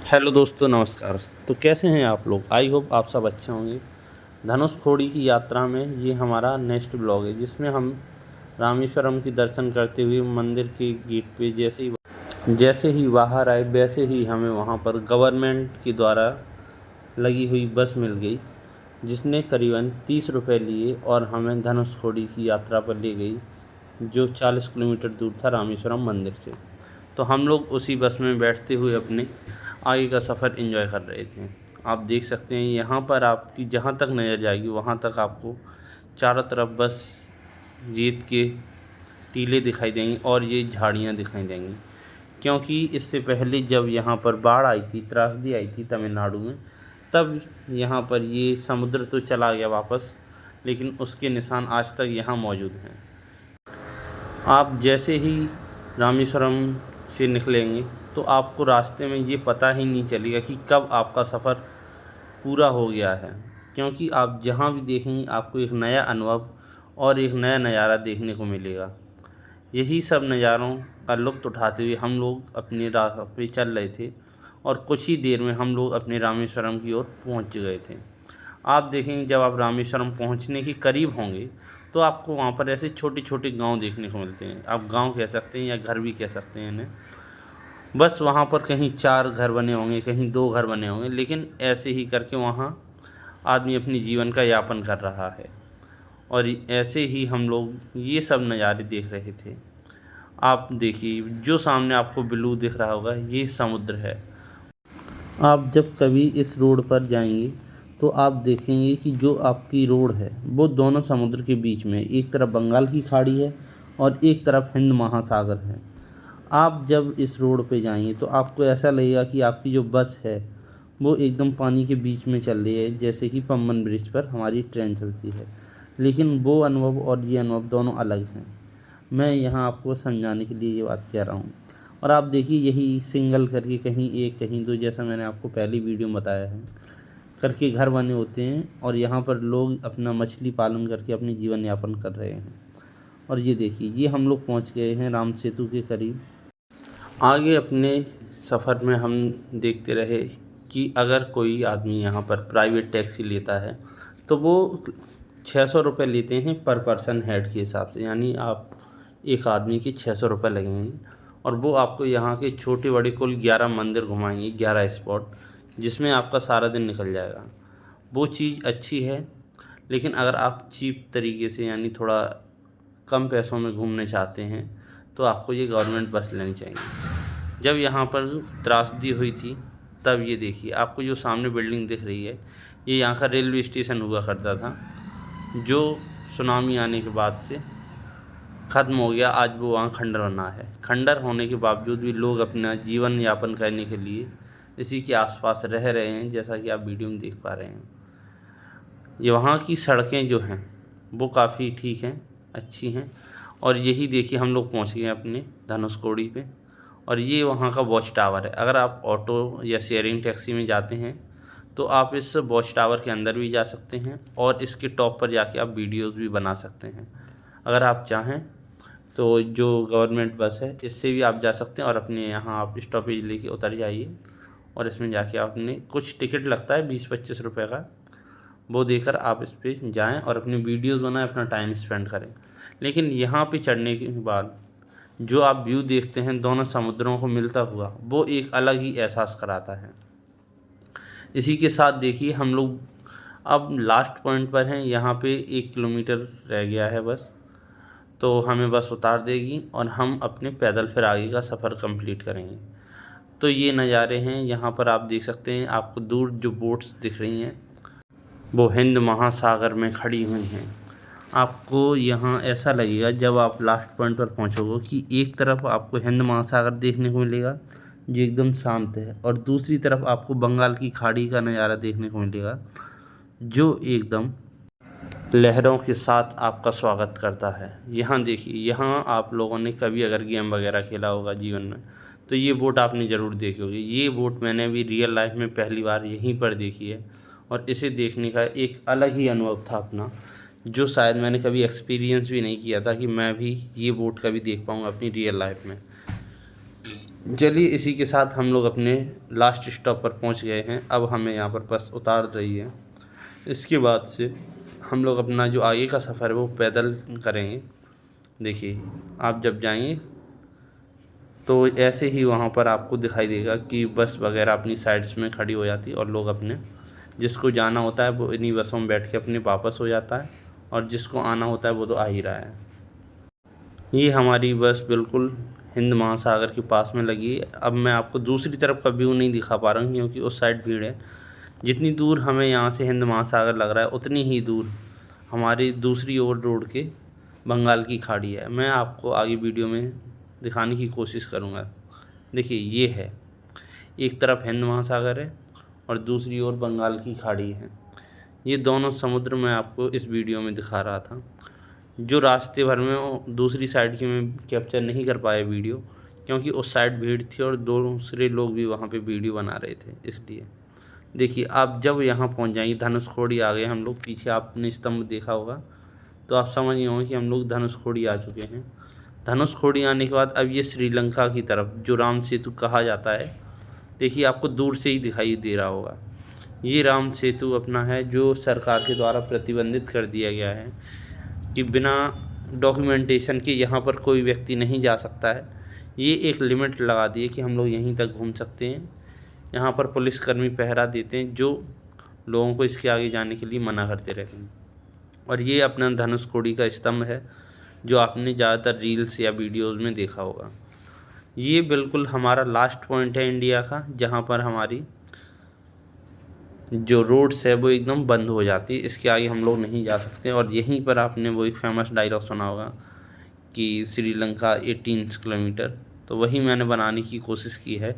Hello दोस्तों, नमस्कार। तो कैसे हैं आप लोग? आई होप आप सब अच्छे होंगे। धनुषकोडी की यात्रा में ये हमारा नेक्स्ट ब्लॉग है, जिसमें हम रामेश्वरम के दर्शन करते हुए मंदिर के गेट पे जैसे ही बाहर आए, वैसे ही हमें वहाँ पर गवर्नमेंट के द्वारा लगी हुई बस मिल गई, जिसने करीबन 30 रुपये लिए और हमें धनुषकोडी की यात्रा पर ले गई, जो 40 किलोमीटर दूर था रामेश्वरम मंदिर से। तो हम लोग उसी बस में बैठते हुए अपने आगे का सफ़र एंजॉय कर रहे थे। आप देख सकते हैं यहाँ पर आपकी जहाँ तक नज़र जाएगी वहाँ तक आपको चारों तरफ बस रेत के टीले दिखाई देंगे और ये झाड़ियाँ दिखाई देंगी, क्योंकि इससे पहले जब यहाँ पर बाढ़ आई थी, त्रासदी आई थी तमिलनाडु में, तब यहाँ पर ये समुद्र तो चला गया वापस, लेकिन उसके निशान आज तक यहाँ मौजूद हैं। आप जैसे ही रामेश्वरम से निकलेंगे तो आपको रास्ते में ये पता ही नहीं चलेगा कि कब आपका सफ़र पूरा हो गया है, क्योंकि आप जहाँ भी देखेंगे आपको एक नया अनुभव और एक नया नज़ारा देखने को मिलेगा। यही सब नज़ारों का लुत्फ़ उठाते हुए हम लोग अपनी राह पे चल रहे थे और कुछ ही देर में हम लोग अपने रामेश्वरम की ओर पहुँच गए थे। आप देखेंगे जब आप रामेश्वरम पहुँचने के करीब होंगे तो आपको वहाँ पर ऐसे छोटे-छोटे गाँव देखने को मिलते हैं। आप गाँव कह सकते हैं या घर भी कह सकते हैं इन्हें। बस वहाँ पर कहीं 4 घर बने होंगे, कहीं 2 घर बने होंगे, लेकिन ऐसे ही करके वहाँ आदमी अपनी जीवन का यापन कर रहा है। और ऐसे ही हम लोग ये सब नज़ारे देख रहे थे। आप देखिए, जो सामने आपको ब्लू दिख रहा होगा, ये समुद्र है। आप जब कभी इस रोड पर जाएंगे तो आप देखेंगे कि जो आपकी रोड है वो दोनों समुद्र के बीच में, एक तरफ बंगाल की खाड़ी है और एक तरफ हिंद महासागर है। आप जब इस रोड पे जाएंगे तो आपको ऐसा लगेगा कि आपकी जो बस है वो एकदम पानी के बीच में चल रही है, जैसे कि पम्बन ब्रिज पर हमारी ट्रेन चलती है। लेकिन वो अनुभव और ये अनुभव दोनों अलग हैं। मैं यहाँ आपको समझाने के लिए ये बात कह रहा हूँ। और आप देखिए, यही सिंगल करके कहीं एक कहीं दो, जैसा मैंने आपको पहली वीडियो में बताया है, करके घर बने होते हैं और यहाँ पर लोग अपना मछली पालन करके अपनी जीवन यापन कर रहे हैं। और ये देखिए, ये हम लोग पहुँच गए हैं राम सेतु के करीब। आगे अपने सफ़र में हम देखते रहे कि अगर कोई आदमी यहाँ पर प्राइवेट टैक्सी लेता है तो वो 600 रुपये लेते हैं पर पर्सन हेड के हिसाब से, यानी आप एक आदमी के 600 रुपये लगेंगे और वो आपको यहाँ के छोटे बड़े कुल 11 मंदिर घुमाएंगे, 11 स्पॉट, जिसमें आपका सारा दिन निकल जाएगा। वो चीज़ अच्छी है, लेकिन अगर आप चीप तरीके से यानी थोड़ा कम पैसों में घूमने चाहते हैं तो आपको ये गवर्नमेंट बस लेनी चाहिए। जब यहाँ पर त्रासदी हुई थी तब ये देखिए, आपको जो सामने बिल्डिंग दिख रही है, ये यहाँ का रेलवे स्टेशन हुआ करता था, जो सुनामी आने के बाद से ख़त्म हो गया। आज वो वहाँ खंडर बना है। खंडर होने के बावजूद भी लोग अपना जीवन यापन करने के लिए इसी के आसपास रह रहे हैं, जैसा कि आप वीडियो में देख पा रहे हैं। ये वहाँ की सड़कें जो हैं वो काफ़ी ठीक हैं, अच्छी हैं। और यही देखिए, हम लोग पहुँच गए अपने धनुषकोडी पे और ये वहाँ का वॉच टावर है। अगर आप ऑटो या शेयरिंग टैक्सी में जाते हैं तो आप इस वॉच टावर के अंदर भी जा सकते हैं और इसके टॉप पर जाके आप वीडियोस भी बना सकते हैं। अगर आप चाहें तो जो गवर्नमेंट बस है इससे भी आप जा सकते हैं और अपने यहाँ आप स्टॉपेज लेके उतर जाइए और इसमें जाके आपने कुछ टिकट लगता है 20-25 रुपये का, वो देकर आप इस पर जाएँ और अपनी वीडियोस बनाएं, अपना टाइम स्पेंड करें। लेकिन यहाँ पे चढ़ने के बाद जो आप व्यू देखते हैं दोनों समुद्रों को मिलता हुआ, वो एक अलग ही एहसास कराता है। इसी के साथ देखिए, हम लोग अब लास्ट पॉइंट पर हैं। यहाँ पे 1 किलोमीटर रह गया है बस, तो हमें बस उतार देगी और हम अपने पैदल फिर आगे का सफ़र कंप्लीट करेंगे। तो ये नज़ारे हैं, यहाँ पर आप देख सकते हैं। आपको दूर जो बोट्स दिख रही हैं वो हिंद महासागर में खड़ी हुई हैं। आपको यहाँ ऐसा लगेगा जब आप लास्ट पॉइंट पर पहुँचोगे कि एक तरफ आपको हिंद महासागर देखने को मिलेगा जो एकदम शांत है, और दूसरी तरफ आपको बंगाल की खाड़ी का नज़ारा देखने को मिलेगा जो एकदम लहरों के साथ आपका स्वागत करता है। यहाँ देखिए, यहाँ आप लोगों ने कभी अगर गेम वगैरह खेला होगा जीवन में तो ये बोट आपने ज़रूर देखी होगी। ये बोट मैंने भी रियल लाइफ में पहली बार यहीं पर देखी है और इसे देखने का एक अलग ही अनुभव था अपना, जो शायद मैंने कभी एक्सपीरियंस भी नहीं किया था कि मैं भी ये बोट कभी देख पाऊँगा अपनी रियल लाइफ में। चलिए इसी के साथ हम लोग अपने लास्ट स्टॉप पर पहुंच गए हैं। अब हमें यहाँ पर बस उतार रही है। इसके बाद से हम लोग अपना जो आगे का सफ़र है वो पैदल करेंगे। देखिए आप जब जाएंगे तो ऐसे ही वहाँ पर आपको दिखाई देगा कि बस वगैरह अपनी साइड्स में खड़ी हो जाती है और लोग अपने जिसको जाना होता है वो इन्हीं बसों में बैठ के अपने वापस हो जाता है, और जिसको आना होता है वो तो आ ही रहा है। ये हमारी बस बिल्कुल हिंद महासागर के पास में लगी है। अब मैं आपको दूसरी तरफ का व्यू नहीं दिखा पा रहा हूँ क्योंकि उस साइड भीड़ है। जितनी दूर हमें यहाँ से हिंद महासागर लग रहा है उतनी ही दूर हमारी दूसरी ओर रोड के बंगाल की खाड़ी है। मैं आपको आगे वीडियो में दिखाने की कोशिश करूँगा। देखिए ये है, एक तरफ हिंद महासागर है और दूसरी ओर बंगाल की खाड़ी है। ये दोनों समुद्र मैं आपको इस वीडियो में दिखा रहा था। जो रास्ते भर में वो दूसरी साइड की मैं कैप्चर नहीं कर पाया वीडियो, क्योंकि उस साइड भीड़ थी और दूसरे लोग भी वहाँ पे वीडियो बना रहे थे, इसलिए। देखिए आप जब यहाँ पहुँच जाएंगे, धनुषकोडी आ गए हम लोग। पीछे आपने स्तंभ देखा होगा तो आप समझ गए होंगे कि हम लोग धनुषकोडी आ चुके हैं। धनुषकोडी आने के बाद अब ये श्रीलंका की तरफ जो राम सेतु कहा जाता है, देखिए आपको दूर से ही दिखाई दे रहा होगा। ये राम सेतु अपना है जो सरकार के द्वारा प्रतिबंधित कर दिया गया है कि बिना डॉक्यूमेंटेशन के यहाँ पर कोई व्यक्ति नहीं जा सकता है। ये एक लिमिट लगा दी है कि हम लोग यहीं तक घूम सकते हैं। यहाँ पर पुलिसकर्मी पहरा देते हैं जो लोगों को इसके आगे जाने के लिए मना करते रहते हैं। और ये अपना धनुषकोडी का स्तंभ है जो आपने ज़्यादातर रील्स या वीडियोज़ में देखा होगा। ये बिल्कुल हमारा लास्ट पॉइंट है इंडिया का, जहाँ पर हमारी जो रोड्स है वो एकदम बंद हो जाती है। इसके आगे हम लोग नहीं जा सकते। और यहीं पर आपने वो एक फेमस डायलॉग सुना होगा कि श्रीलंका 18 किलोमीटर, तो वही मैंने बनाने की कोशिश की है।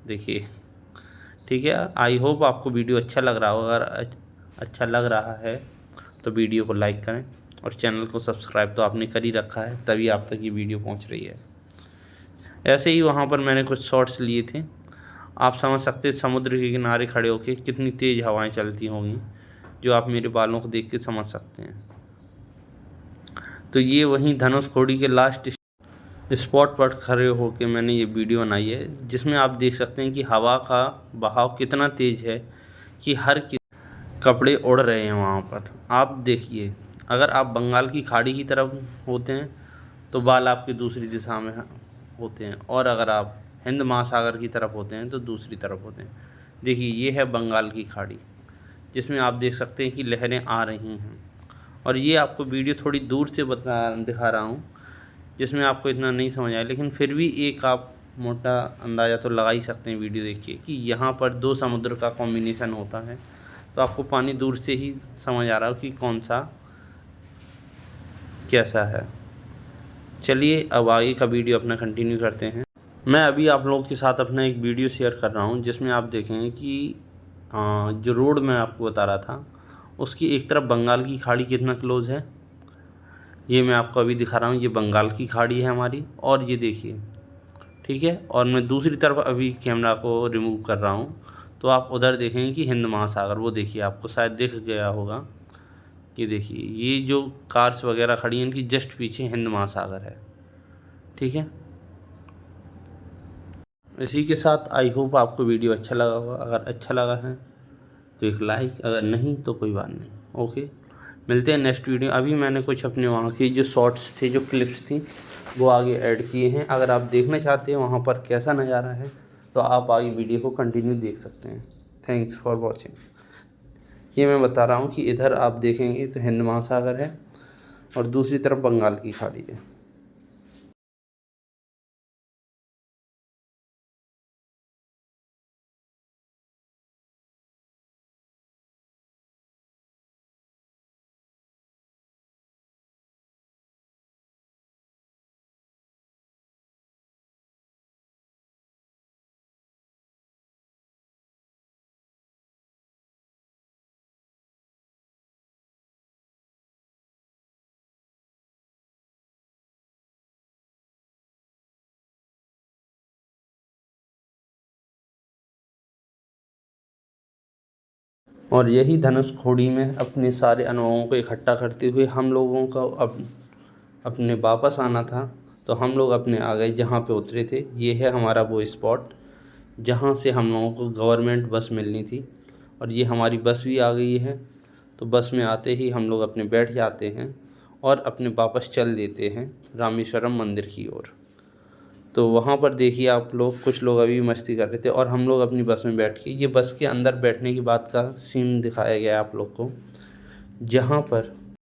देखिए ठीक है, आई होप आपको वीडियो अच्छा लग रहा होगा। अगर अच्छा लग रहा है तो वीडियो को लाइक करें और चैनल को सब्सक्राइब तो आपने कर ही रखा है, तभी आप तक ये वीडियो पहुंच रही है। ऐसे ही वहाँ पर मैंने कुछ शॉट्स लिए थे। आप समझ सकते हैं समुद्र के किनारे खड़े होकर कितनी तेज़ हवाएं चलती होंगी, जो आप मेरे बालों को देख के समझ सकते हैं। तो ये वहीं धनुषकोडी के लास्ट स्पॉट पर खड़े होकर मैंने ये वीडियो बनाई है, जिसमें आप देख सकते हैं कि हवा का बहाव कितना तेज़ है कि हर कपड़े उड़ रहे हैं वहाँ पर। आप देखिए, अगर आप बंगाल की खाड़ी की तरफ होते हैं तो बाल आपकी दूसरी दिशा में होते हैं, और अगर आप हिंद महासागर की तरफ होते हैं तो दूसरी तरफ होते हैं। देखिए ये है बंगाल की खाड़ी, जिसमें आप देख सकते हैं कि लहरें आ रही हैं। और ये आपको वीडियो थोड़ी दूर से दिखा रहा हूँ, जिसमें आपको इतना नहीं समझ आया, लेकिन फिर भी एक आप मोटा अंदाज़ा तो लगा ही सकते हैं वीडियो देखिए कि यहाँ पर दो समुद्र का कॉम्बिनेशन होता है। तो आपको पानी दूर से ही समझ आ रहा हो कि कौन सा कैसा है। चलिए अब आगे का वीडियो अपना कंटिन्यू करते हैं। मैं अभी आप लोगों के साथ अपना एक वीडियो शेयर कर रहा हूँ, जिसमें आप देखेंगे कि जो रोड मैं आपको बता रहा था उसकी एक तरफ बंगाल की खाड़ी कितना क्लोज़ है, ये मैं आपको अभी दिखा रहा हूँ। ये बंगाल की खाड़ी है हमारी, और ये देखिए ठीक है। और मैं दूसरी तरफ अभी कैमरा को रिमूव कर रहा हूँ तो आप उधर देखेंगे कि हिंद महासागर, वो देखिए आपको शायद दिख गया होगा। ये देखिए ये जो कार्स वगैरह खड़ी हैं इनकी जस्ट पीछे हिंद महासागर है, ठीक है। इसी के साथ आई होप आपको वीडियो अच्छा लगा होगा। अगर अच्छा लगा है तो एक लाइक, अगर नहीं तो कोई बात नहीं। ओके, मिलते हैं नेक्स्ट वीडियो। अभी मैंने कुछ अपने वहाँ की जो शॉर्ट्स थे, जो क्लिप्स थी, वो आगे ऐड किए हैं। अगर आप देखना चाहते हैं वहाँ पर कैसा नज़ारा है तो आप आगे वीडियो को कंटिन्यू देख सकते हैं। Thanks for watching. ये मैं बता रहा हूँ कि इधर आप देखेंगे तो हिंद महासागर है और दूसरी तरफ बंगाल की खाड़ी है। और यही धनुषकोडी में अपने सारे अनुभवों को इकट्ठा करते हुए हम लोगों को अब अपने वापस आना था। तो हम लोग अपने आ गए जहाँ पे उतरे थे। ये है हमारा वो स्पॉट जहाँ से हम लोगों को गवर्नमेंट बस मिलनी थी, और ये हमारी बस भी आ गई है। तो बस में आते ही हम लोग अपने बैठ जाते हैं और अपने वापस चल देते हैं रामेश्वरम मंदिर की ओर। तो वहाँ पर देखिए आप लोग, कुछ लोग अभी मस्ती कर रहे थे और हम लोग अपनी बस में बैठ के, ये बस के अंदर बैठने की बात का सीन दिखाया गया है आप लोग को, जहाँ पर